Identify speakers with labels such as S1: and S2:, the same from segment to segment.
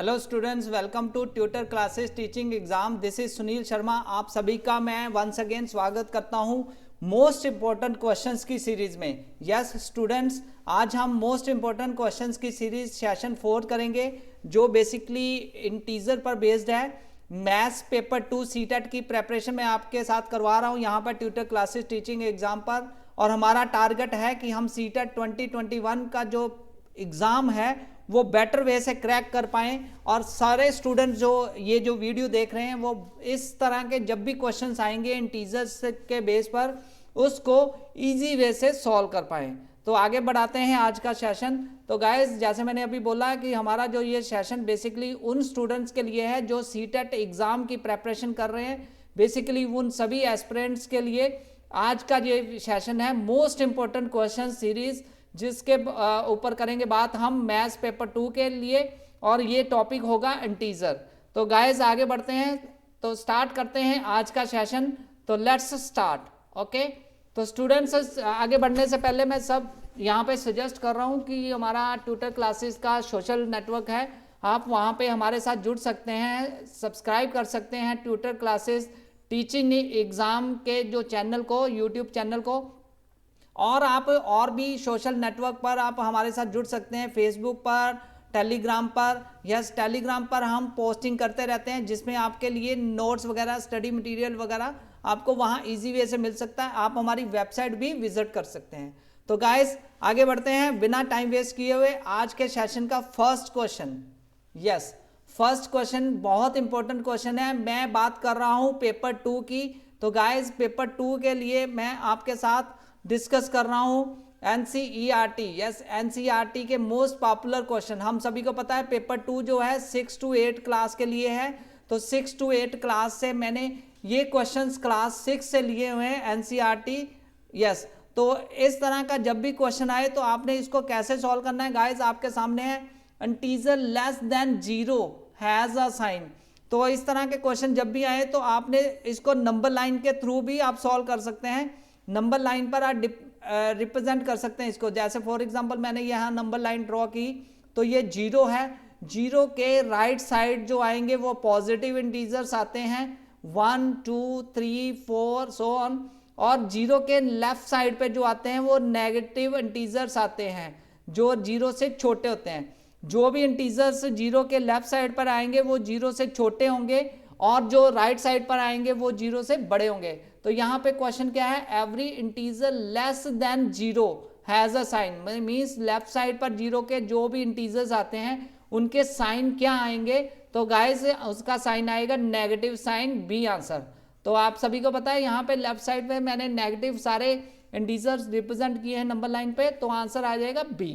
S1: Hello students, welcome to tutor classes teaching exam. This is Sunil Sharma. आप सभी का मैं वंस अगेन स्वागत करता हूं मोस्ट इंपॉर्टेंट क्वेश्चंस की सीरीज में। यस स्टूडेंट्स, आज हम मोस्ट इंपॉर्टेंट क्वेश्चंस की सीरीज सेशन 4 करेंगे जो बेसिकली इंटीजर पर बेस्ड है। मैथ्स पेपर 2 सीटेट की प्रेपरेशन में आपके साथ करवा रहा हूं यहाँ पर ट्यूटर क्लासेस टीचिंग एग्जाम पर, और हमारा टारगेट है कि हम सीटेट 2021 का जो एग्ज़ाम है वो बेटर वे से क्रैक कर पाएं, और सारे स्टूडेंट जो ये जो वीडियो देख रहे हैं वो इस तरह के जब भी क्वेश्चंस आएंगे इंटीजर्स के बेस पर उसको इजी वे से सॉल्व कर पाएं। तो आगे बढ़ाते हैं आज का सेशन। तो गाइस, जैसे मैंने अभी बोला कि हमारा जो ये सेशन बेसिकली उन स्टूडेंट्स के लिए है जो सीटेट एग्ज़ाम की प्रेपरेशन कर रहे हैं। बेसिकली उन सभी एस्पिरेंट्स के लिए आज का ये सेशन है मोस्ट इंपॉर्टेंट क्वेश्चन सीरीज, जिसके ऊपर करेंगे बात हम मैथ्स पेपर 2 के लिए, और ये टॉपिक होगा इंटीजर। तो गाइस आगे बढ़ते हैं, तो स्टार्ट करते हैं आज का सेशन। तो लेट्स स्टार्ट। ओके, तो स्टूडेंट्स आगे बढ़ने से पहले मैं सब यहाँ पे सजेस्ट कर रहा हूँ कि हमारा ट्यूटर क्लासेस का सोशल नेटवर्क है, आप वहाँ पे हमारे साथ जुड़ सकते हैं, सब्सक्राइब कर सकते हैं ट्यूटर क्लासेस टीचिंग एग्ज़ाम के जो चैनल को, यूट्यूब चैनल को। और आप और भी सोशल नेटवर्क पर आप हमारे साथ जुड़ सकते हैं, फेसबुक पर, टेलीग्राम पर। यस, टेलीग्राम पर हम पोस्टिंग करते रहते हैं जिसमें आपके लिए नोट्स वगैरह, स्टडी मटेरियल वगैरह आपको वहाँ इजी वे से मिल सकता है। आप हमारी वेबसाइट भी विजिट कर सकते हैं। तो गाइस आगे बढ़ते हैं बिना टाइम वेस्ट किए हुए आज के सेशन का first question. Yes, first question बहुत इंपॉर्टेंट क्वेश्चन है। मैं बात कर रहा हूँ पेपर 2 की। तो गाइस पेपर 2 के लिए मैं आपके साथ डिस्कस कर रहा हूं एनसीईआरटी। यस, एनसीईआरटी के मोस्ट पॉपुलर क्वेश्चन। हम सभी को पता है पेपर 2 जो है 6 to 8 क्लास के लिए है। तो 6 to 8 क्लास से मैंने ये क्वेश्चंस क्लास 6 से लिए हुए हैं एनसीईआरटी। यस, तो इस तरह का जब भी क्वेश्चन आए तो आपने इसको कैसे सॉल्व करना है गाइज आपके सामने है। Integer less than 0 has a sign. तो इस तरह के क्वेश्चन जब भी आए तो आपने इसको नंबर लाइन के थ्रू भी आप सॉल्व कर सकते हैं। नंबर लाइन पर आप रिप्रेजेंट कर सकते हैं इसको। जैसे फॉर एग्जांपल मैंने यहाँ नंबर लाइन ड्रॉ की, तो ये 0 है। 0 के राइट साइड जो आएंगे वो पॉजिटिव इंटीजर्स आते हैं, 1 2 3 4 सो ऑन। और 0 के लेफ्ट साइड पे जो आते हैं वो नेगेटिव इंटीजर्स आते हैं जो 0 से छोटे होते हैं। जो भी इंटीजर्स 0 के लेफ्ट साइड पर आएंगे वो 0 से छोटे होंगे, और जो राइट साइड पर आएंगे वो 0 से बड़े होंगे। तो यहाँ पे क्वेश्चन क्या है, every integer less than 0 has a sign. Means left side पर 0 के जो भी इंटीजर्स आते हैं उनके साइन क्या आएंगे। तो गाइस उसका साइन आएगा नेगेटिव साइन, बी आंसर। तो आप सभी को पता है यहाँ पे लेफ्ट साइड पे मैंने नेगेटिव सारे इंटीजर्स रिप्रेजेंट किए हैं नंबर लाइन पे, तो आंसर आ जाएगा बी।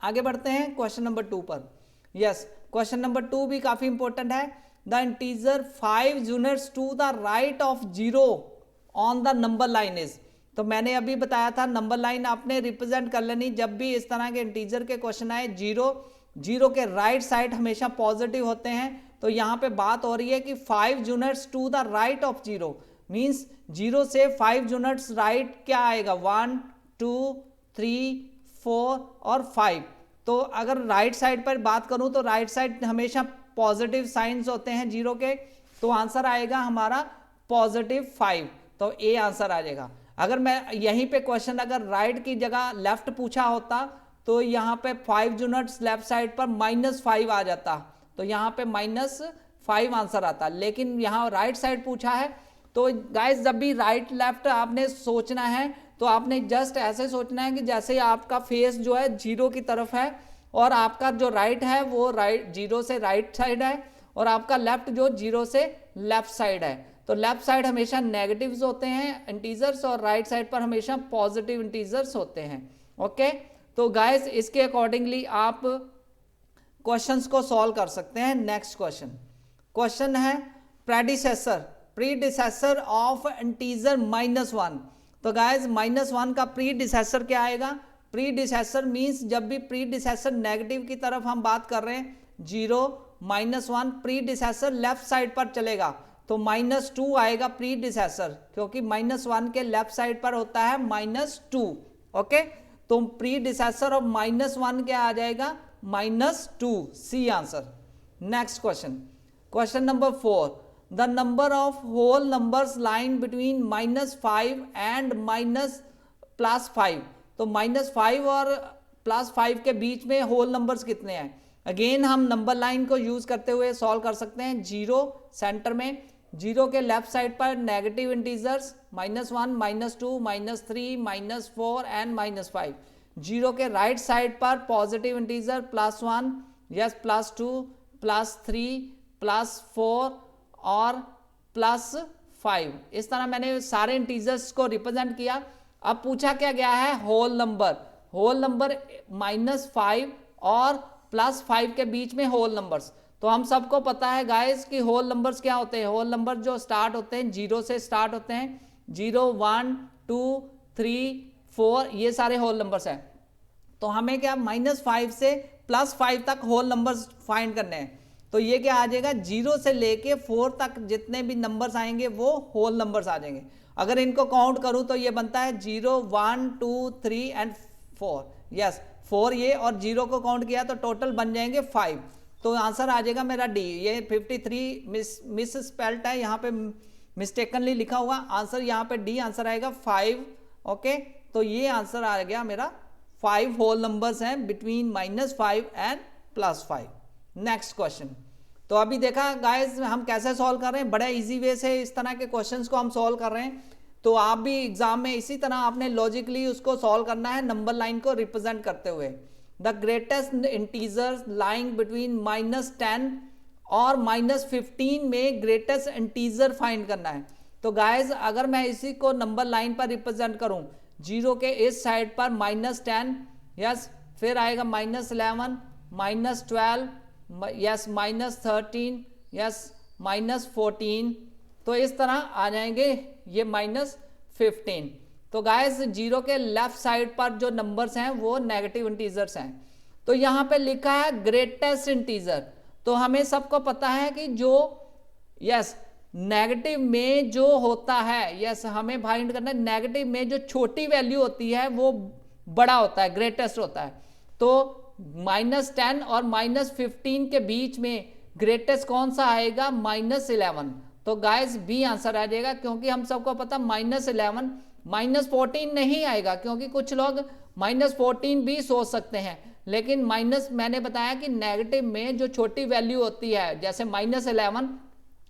S1: आगे बढ़ते हैं क्वेश्चन नंबर 2 पर। यस, क्वेश्चन नंबर 2 भी काफी इंपॉर्टेंट है। The integer 5 units to the right of 0 on the number line is. तो मैंने अभी बताया था नंबर लाइन आपने रिप्रेजेंट कर लेनी जब भी इस तरह के इंटीजर के क्वेश्चन आए। 0 के राइट साइड हमेशा पॉजिटिव होते हैं। तो यहाँ पे बात हो रही है कि 5 units to the right of 0 means 0 से 5 यूनिट्स राइट क्या आएगा, 1 2 3 4 और 5। तो अगर राइट साइड पर बात करूं तो राइट साइड हमेशा पॉजिटिव साइंस होते हैं 0 के, तो आंसर आएगा हमारा पॉजिटिव 5। तो ए आंसर आ जाएगा। अगर मैं यहीं पे क्वेश्चन अगर राइट की जगह लेफ्ट पूछा होता तो यहाँ पे 5 यूनिट्स लेफ्ट साइड पर -5 आ जाता, तो यहाँ पे -5 आंसर आता। लेकिन यहाँ राइट साइड पूछा है, तो गाइस जब भी राइट लेफ्ट आपने सोचना है तो आपने जस्ट ऐसे सोचना है कि जैसे आपका फेस जो है 0 की तरफ है, और आपका जो राइट है वो राइट 0 से राइट साइड है, और आपका लेफ्ट जो 0 से लेफ्ट साइड है। तो लेफ्ट साइड हमेशा नेगेटिव्स होते हैं इंटीजर्स, और राइट साइड पर हमेशा पॉजिटिव इंटीजर्स होते हैं। ओके, तो गाइस इसके अकॉर्डिंगली आप क्वेश्चंस को सॉल्व कर सकते हैं। नेक्स्ट क्वेश्चन है प्रीडिसेसर ऑफ इंटीजर -1। तो गाइस -1 का प्रीडिसेसर क्या आएगा। प्रीडिसेसर मीन्स जब भी प्रीडिसेसर नेगेटिव की तरफ हम बात कर रहे हैं, 0 -1 प्रीडिसेसर लेफ्ट साइड पर चलेगा, तो -2 आएगा प्रीडिसेसर, क्योंकि -1 के लेफ्ट साइड पर होता है -2। ओके, तो प्रीडिसेसर ऑफ -1 क्या आ जाएगा, -2, C answer. Next question, question number 4, the number of whole numbers line between -5 and +5। तो -5 और +5 के बीच में होल नंबर्स कितने हैं? अगेन हम नंबर लाइन को यूज करते हुए सॉल्व कर सकते हैं। 0 सेंटर में, 0 के लेफ्ट साइड पर नेगेटिव इंटीजर्स -1, -2, -3, -4 एंड -5। 0 के राइट साइड पर पॉजिटिव इंटीजर +1, यस, +2, +3, +4 और +5। इस तरह मैंने सारे इंटीजर्स को रिप्रेजेंट किया। अब पूछा क्या गया है? Whole number. होल नंबर -5 और +5 के बीच में होल नंबर्स। तो हम सबको पता है गाइस कि होल नंबर्स क्या होते हैं। होल नंबर जो स्टार्ट होते हैं 0 से स्टार्ट होते हैं। 0, 1, 2, 3, 4 ये सारे होल नंबर्स हैं। तो हमें क्या -5 से +5 तक होल नंबर्स फाइंड करने हैं। तो ये क्या आ जाएगा? 0 से लेके 4 तक जितने भी नंबर्स आएंगे वो होल नंबर्स आ जाएंगे। अगर इनको काउंट करूं तो ये बनता है 0, 1, 2, 3 एंड 4। यस, 4 ये और 0 को काउंट किया तो टोटल बन जाएंगे 5। तो आंसर आ जाएगा मेरा डी। ये 53 मिस स्पेल्ट है, यहाँ पे मिस्टेकनली लिखा हुआ। आंसर यहाँ पे डी आंसर आएगा 5। ओके, तो ये आंसर आ गया मेरा 5 होल नंबर्स हैं बिटवीन -5 एंड +5। Next question. तो अभी देखा गाइस हम कैसे सॉल्व कर रहे हैं, बड़ा इजी वे से इस तरह के क्वेश्चंस को हम सॉल्व कर रहे हैं। तो आप भी एग्जाम में इसी तरह आपने लॉजिकली उसको सॉल्व करना है, नंबर लाइन को रिप्रेजेंट करते हुए। The greatest integer lying between -10 और -15 में ग्रेटेस्ट इंटीजर फाइंड करना है। तो गाइस अगर मैं इसी को नंबर लाइन पर रिप्रेजेंट करूं, 0 के इस साइड पर -10, यस, फिर आएगा -11, -12, यस, -13, यस, -14, तो इस तरह आ जाएंगे ये -15। तो गाइस 0 के लेफ्ट साइड पर जो नंबर्स हैं वो नेगेटिव इंटीजर्स हैं। तो यहाँ पे लिखा है ग्रेटेस्ट इंटीजर। तो हमें सबको पता है कि जो यस नेगेटिव में जो होता है, यस हमें फाइंड करना है, नेगेटिव में जो छोटी वैल्यू होती है वो बड़ा होता है, ग्रेटेस्ट होता है। तो -10 और -15 के बीच में ग्रेटेस्ट कौन सा आएगा? -11। तो गाइस बी आंसर आ जाएगा, क्योंकि हम सबको पता -11, -14 नहीं आएगा, क्योंकि कुछ लोग -14 भी सोच सकते हैं, लेकिन मैंने बताया कि नेगेटिव में जो छोटी वैल्यू होती है, जैसे -11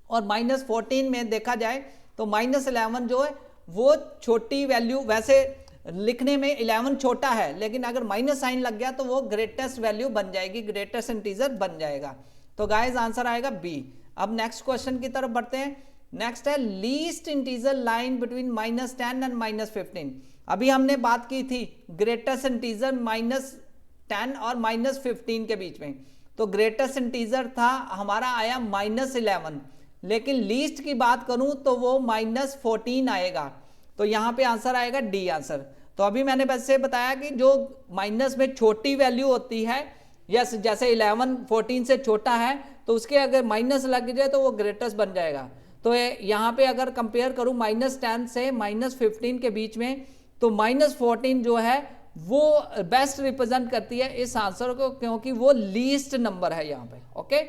S1: और -14 में देखा जाए तो -11 जो है वो छोटी वैल्यू, वैसे लिखने में 11 छोटा है, लेकिन अगर माइनस साइन लग गया तो वो ग्रेटेस्ट वैल्यू बन जाएगी, ग्रेटेस्ट इंटीजर बन जाएगा। तो गाइस आंसर आएगा बी। अब नेक्स्ट क्वेश्चन की तरफ बढ़ते हैं। नेक्स्ट है least integer line between -10 and -15। अभी हमने बात की थी ग्रेटेस्ट इंटीजर -10 और -15 के बीच में। तो ग्रेटेस्ट इंटीजर था हमारा आया -11, लेकिन लीस्ट की बात करूं तो वो -14 आएगा। तो यहां पे आंसर आएगा डी आंसर। तो अभी मैंने वैसे बताया कि जो माइनस में छोटी वैल्यू होती है, यस, जैसे 11 14 से छोटा है तो उसके अगर माइनस लग जाए तो वो ग्रेटेस्ट बन जाएगा। तो यहाँ पे अगर कंपेयर करूँ -10 से -15 के बीच में, तो -14 जो है वो बेस्ट रिप्रेजेंट करती है इस आंसर को, क्योंकि वो लीस्ट नंबर है यहाँ पे। ओके,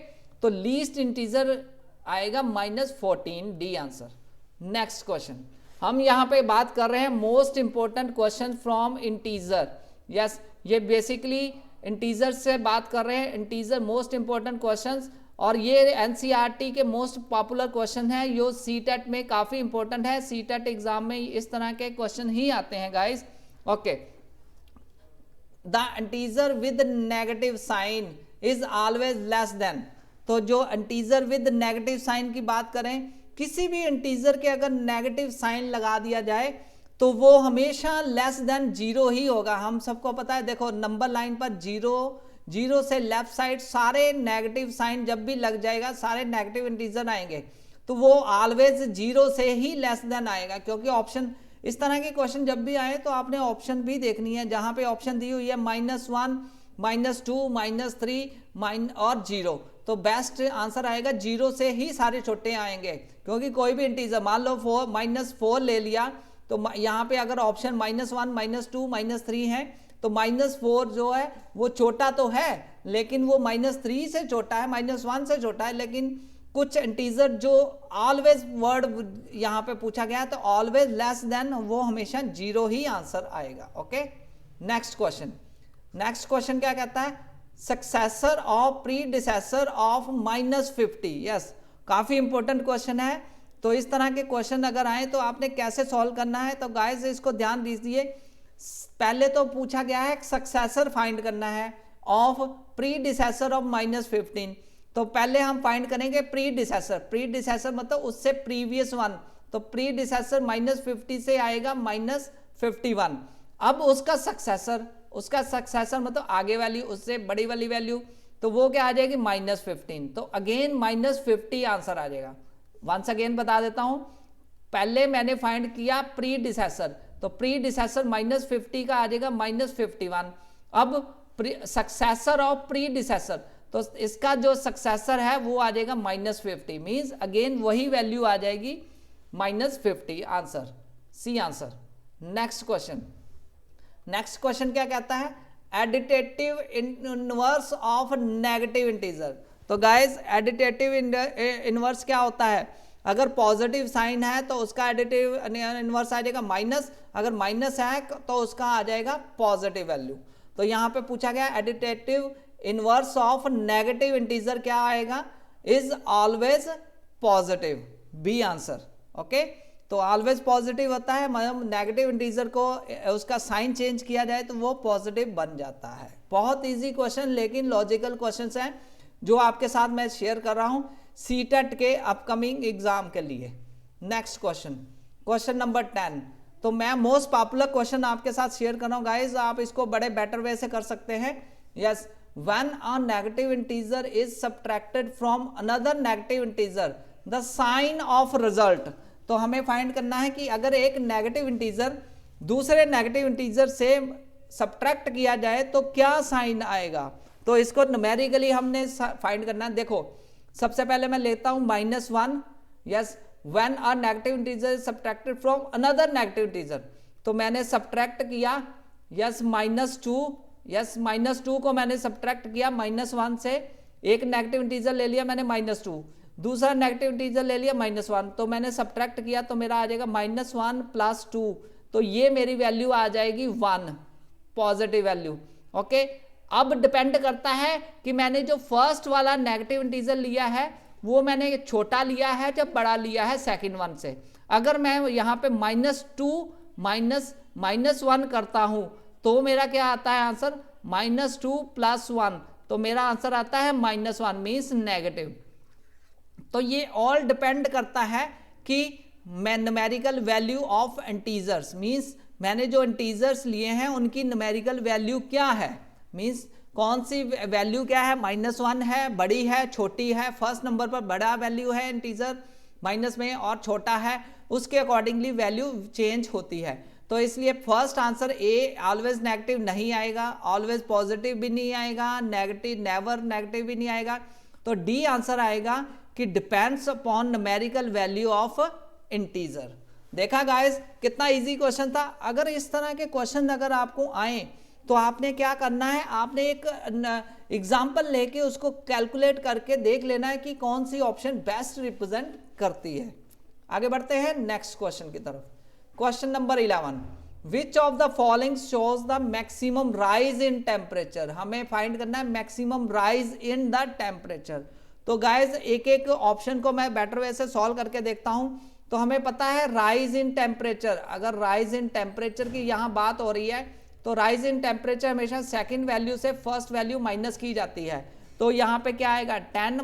S1: तो लीस्ट इंटीजर आएगा -14, डी आंसर। नेक्स्ट क्वेश्चन, हम यहाँ पे बात कर रहे हैं most important question from integer. Yes, ये बेसिकली इंटीजर से बात कर रहे हैं, इंटीजर मोस्ट इंपोर्टेंट क्वेश्चंस, और ये एनसीईआरटी के मोस्ट पॉपुलर क्वेश्चन है, जो सीटेट में काफी इंपॉर्टेंट है। सीटेट एग्जाम में इस तरह के क्वेश्चन ही आते हैं guys. Okay, the integer with negative sign is always less than. तो जो इंटीजर विद नेगेटिव साइन की बात करें, किसी भी इंटीजर के अगर नेगेटिव साइन लगा दिया जाए तो वो हमेशा लेस देन 0 ही होगा। हम सबको पता है, देखो नंबर लाइन पर 0 से लेफ्ट साइड सारे नेगेटिव साइन जब भी लग जाएगा, सारे नेगेटिव इंटीजर आएंगे, तो वो ऑलवेज 0 से ही लेस देन आएगा। क्योंकि ऑप्शन, इस तरह के क्वेश्चन जब भी आए तो आपने ऑप्शन भी देखनी है, जहां पे ऑप्शन दी हुई है -1, -2, -3 और 0, तो बेस्ट आंसर आएगा 0 से ही सारे छोटे आएंगे। क्योंकि कोई भी इंटीजर, मान लो -4 ले लिया, तो यहाँ पे अगर ऑप्शन -1, -2, -3 है, तो -4 जो है वो छोटा तो है, लेकिन वो -3 से छोटा है, -1 से छोटा है, लेकिन कुछ इंटीजर जो ऑलवेज वर्ड यहाँ पे पूछा गया है तो ऑलवेज लेस देन, वो हमेशा 0 ही आंसर आएगा। ओके, नेक्स्ट क्वेश्चन क्या कहता है, successor of predecessor of -50। Yes, काफी इंपॉर्टेंट क्वेश्चन है। तो इस तरह के क्वेश्चन अगर आए तो आपने कैसे सॉल्व करना है, तो गाइस इसको ध्यान दीजिए। पहले तो पूछा गया है सक्सेसर फाइंड करना है ऑफ प्रीडिसेसर ऑफ -15। तो पहले हम फाइंड करेंगे प्रीडिसेसर मतलब उससे प्रीवियस वन, तो प्रीडिसेसर -50 से आएगा -51। अब उसका सक्सेसर मतलब आगे वाली, उससे बड़ी वाली वैल्यू, तो वो क्या आ जाएगी -15। तो अगेन -50 आंसर आ जाएगा। वंस अगेन बता देता हूं, पहले मैंने फाइंड किया प्रीडिसेसर, तो प्रीडिसेसर -50 का आ जाएगा -51। अब सक्सेसर ऑफ प्रीडिसेसर, तो इसका जो सक्सेसर है वो आ जाएगा -50, मींस अगेन वही वैल्यू आ जाएगी -50। Answer C answer. Next question क्या कहता है, additive inverse of negative integer. तो गाइस एडिटिव इनवर्स क्या होता है, अगर पॉजिटिव साइन है तो उसका एडिटिव इनवर्स आ जाएगा माइनस, अगर माइनस है तो उसका आ जाएगा पॉजिटिव वैल्यू। तो यहाँ पे पूछा गया additive inverse of negative integer क्या आएगा, is always positive, B answer. Okay, तो ऑलवेज पॉजिटिव होता है, मतलब नेगेटिव इंटीजर को उसका साइन चेंज किया जाए तो वो पॉजिटिव बन जाता है। बहुत इजी क्वेश्चन, लेकिन लॉजिकल क्वेश्चंस हैं जो आपके साथ मैं शेयर कर रहा हूं सीटेट के अपकमिंग एग्जाम के लिए। Next question number 10। तो मैं मोस्ट पॉपुलर क्वेश्चन आपके साथ शेयर कर रहा हूं गाइस, आप इसको बड़े बेटर वे से कर सकते हैं। Yes, when a negative integer is subtracted from another negative integer the sign of result. तो हमें फाइंड करना है कि अगर एक नेगेटिव इंटीजर दूसरे नेगेटिव इंटीजर से सब्ट्रैक्ट किया जाए तो क्या साइन आएगा। तो इसको न्यूमेरिकली हमने फाइंड करना है। देखो, सबसे पहले मैं लेता हूं -1। Yes, when a negative integer is subtracted from another negative integer, तो मैंने सब्ट्रैक्ट किया, यस -2। यस, -2 को मैंने सब्ट्रैक्ट किया -1 से, एक नेगेटिव इंटीजर ले लिया मैंने -2, दूसरा नेगेटिव इंटीजर ले लिया -1, तो मैंने सब्ट्रैक्ट किया तो मेरा आ जाएगा -1 + 2, तो ये मेरी वैल्यू आ जाएगी 1, पॉजिटिव वैल्यू। ओके, अब डिपेंड करता है कि मैंने जो फर्स्ट वाला नेगेटिव इंटीजर लिया है वो मैंने छोटा लिया है या बड़ा लिया है सेकंड वन से। अगर मैं यहाँ पे -2 -1 करता हूं तो मेरा क्या आता है आंसर, -2 + 1, तो मेरा आंसर आता है -1, मीन्स नेगेटिव। तो ये ऑल डिपेंड करता है कि numerical value of integers, means मैंने जो इंटीजर्स लिए हैं उनकी न्यूमेरिकल वैल्यू क्या है, मीन्स कौन सी वैल्यू क्या है, -1 है, बड़ी है, छोटी है, फर्स्ट नंबर पर बड़ा वैल्यू है इंटीजर माइनस में और छोटा है, उसके अकॉर्डिंगली वैल्यू चेंज होती है। तो इसलिए first answer a always negative नहीं आएगा, ऑलवेज पॉजिटिव भी नहीं आएगा, नेगेटिव नेवर नेगेटिव भी नहीं आएगा। तो डी आंसर आएगा कि depends upon numerical value of integer. देखा गाइस कितना इजी क्वेश्चन था। अगर इस तरह के क्वेश्चन अगर आपको आए तो आपने क्या करना है, आपने एक एग्जाम्पल लेके उसको कैलकुलेट करके देख लेना है कि कौन सी ऑप्शन बेस्ट रिप्रेजेंट करती है। आगे बढ़ते हैं नेक्स्ट क्वेश्चन की तरफ। Question number 11, which of the following shows the maximum rise in temperature. हमें फाइंड करना है maximum rise in the temperature. तो गाइज एक एक ऑप्शन को मैं बेटर वे से सॉल्व करके देखता हूं। तो हमें पता है राइज इन टेम्परेचर, अगर राइज इन टेम्परेचर की यहां बात हो रही है तो राइज इन टेम्परेचर हमेशा सेकंड वैल्यू से फर्स्ट वैल्यू माइनस की जाती है। तो यहाँ पे क्या आएगा 10 -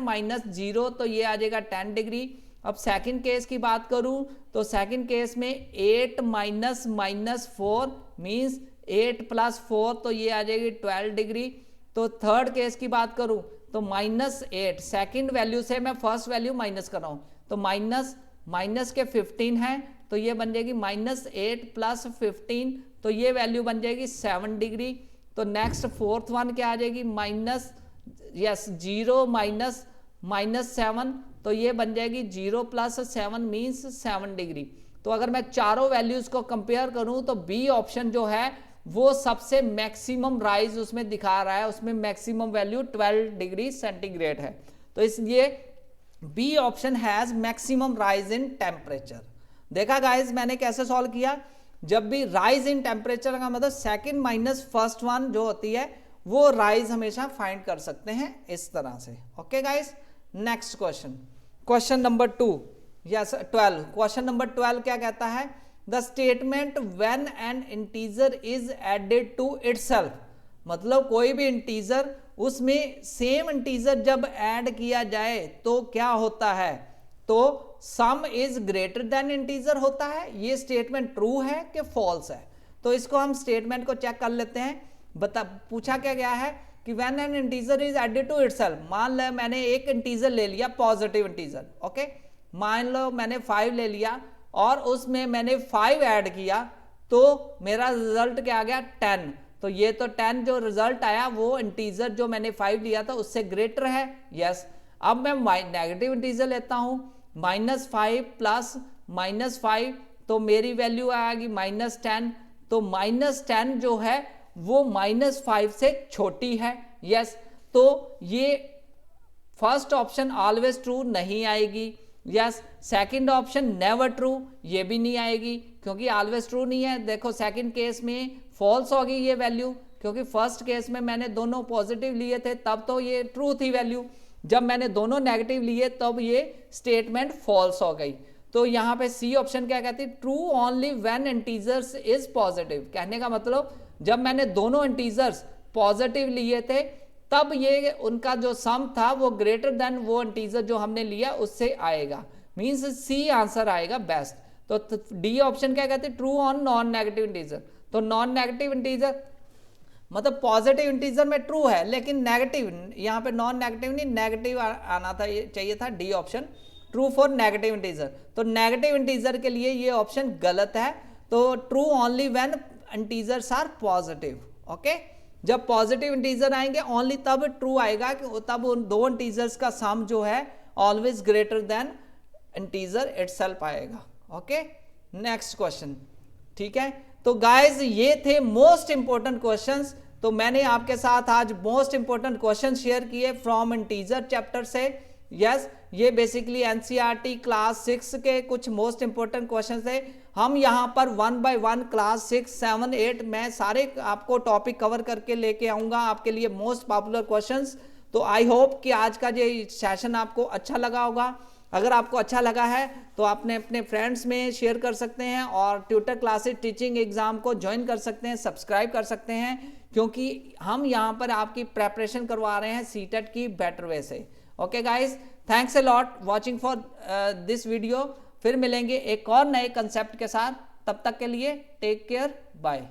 S1: 0, तो ये आ जाएगा 10 डिग्री। अब सेकंड केस की बात करूं तो सेकंड केस में 8 - -4 मीन्स 8 + 4, तो ये आ जाएगी 12 डिग्री। तो थर्ड केस की बात करूं तो -8, सेकंड वैल्यू से मैं फर्स्ट वैल्यू माइनस कर रहा हूं, तो माइनस के 15 है, तो ये बन जाएगी -8 + 15, तो ये वैल्यू बन जाएगी 7 डिग्री। तो नेक्स्ट फोर्थ वन क्या आ जाएगी -0 - -7, तो ये बन जाएगी 0 + 7 मीन्स 7 डिग्री। तो अगर मैं चारों वैल्यूज को कंपेयर करूं तो बी ऑप्शन जो है वो सबसे मैक्सिमम राइज उसमें दिखा रहा है, उसमें मैक्सिमम वैल्यू 12 डिग्री सेंटीग्रेड है। तो इसलिए B option has maximum rise in temperature. देखा गाइस मैंने कैसे सॉल्व किया, जब भी राइज इन टेम्परेचर का मतलब सेकंड माइनस फर्स्ट वन जो होती है वो राइज हमेशा फाइंड कर सकते हैं इस तरह से। Okay guys, next question, question number 2 yes 12। Question number 12 क्या कहता है, the statement when an integer is added to itself, मतलब कोई भी इंटीजर उसमें सेम इंटीजर जब ऐड किया जाए तो क्या होता है, तो सम इज ग्रेटर देन इंटीजर होता है। ये स्टेटमेंट ट्रू है कि फॉल्स है, तो इसको हम स्टेटमेंट को चेक कर लेते हैं। पूछा क्या गया है कि when an integer is added to itself, मान लो मैंने एक इंटीजर ले लिया पॉजिटिव इंटीजर, ओके, मान लो मैंने 5 ले लिया और उसमें मैंने 5 ऐड किया तो मेरा रिजल्ट क्या आ गया 10। तो ये तो 10 जो रिजल्ट आया वो इंटीजर जो मैंने 5 लिया था उससे ग्रेटर है, यस। अब मैं नेगेटिव इंटीजर लेता हूं, -5 प्लस -5 तो मेरी वैल्यू आएगी -10। तो -10 जो है वो -5 से छोटी है, यस। तो ये फर्स्ट ऑप्शन ऑलवेज ट्रू नहीं आएगी, yes. Second option never true, ये भी नहीं आएगी क्योंकि ऑलवेज ट्रू नहीं है। देखो सेकंड केस में फॉल्स होगी ये वैल्यू, क्योंकि फर्स्ट केस में मैंने दोनों पॉजिटिव लिए थे तब तो ये ट्रू थी वैल्यू, जब मैंने दोनों नेगेटिव लिए तब ये स्टेटमेंट फॉल्स हो गई। तो यहाँ पे सी ऑप्शन क्या कहती है, true only when integers is positive. कहने का मतलब जब मैंने दोनों इंटीजर्स पॉजिटिव लिए थे तब ये उनका जो सम था वो ग्रेटर देन वो इंटीजर जो हमने लिया उससे आएगा, मींस सी आंसर आएगा बेस्ट। तो डी ऑप्शन क्या कहते हैं, true on non negative integer. तो नॉन नेगेटिव इंटीजर मतलब पॉजिटिव इंटीजर में ट्रू है लेकिन नेगेटिव, यहाँ पे नॉन नेगेटिव नहीं नेगेटिव आना था, ये चाहिए था D option, true for negative integer. तो नेगेटिव इंटीजर के लिए ये ऑप्शन गलत है। तो true only when integers are positive, okay. जब पॉजिटिव इंटीजर आएंगे ओनली तब ट्रू आएगा कि तब उन दो इंटीजर्स का सम जो है always greater than integer itself आएगा, ओके। नेक्स्ट क्वेश्चन, ठीक है। तो गाइज ये थे मोस्ट इंपोर्टेंट क्वेश्चंस। तो मैंने आपके साथ आज मोस्ट इंपोर्टेंट क्वेश्चन शेयर किए फ्रॉम इंटीजर चैप्टर से, यस। ये बेसिकली एनसीईआरटी क्लास 6 के कुछ मोस्ट इंपोर्टेंट क्वेश्चन थे। हम यहाँ पर 1 बाय 1 क्लास 6, 7, 8 में सारे आपको टॉपिक कवर करके लेके आऊँगा आपके लिए मोस्ट पॉपुलर क्वेश्चंस। तो आई होप कि आज का ये सेशन आपको अच्छा लगा होगा। अगर आपको अच्छा लगा है तो आपने अपने फ्रेंड्स में शेयर कर सकते हैं और ट्यूटर क्लासेस टीचिंग एग्जाम को ज्वाइन कर सकते हैं, सब्सक्राइब कर सकते हैं, क्योंकि हम यहाँ पर आपकी प्रेपरेशन करवा रहे हैं सीटेट की बेटर वे से। Okay guys, thanks a lot watching for this video. फिर मिलेंगे एक और नए कंसेप्ट के साथ, तब तक के लिए टेक केयर, बाय।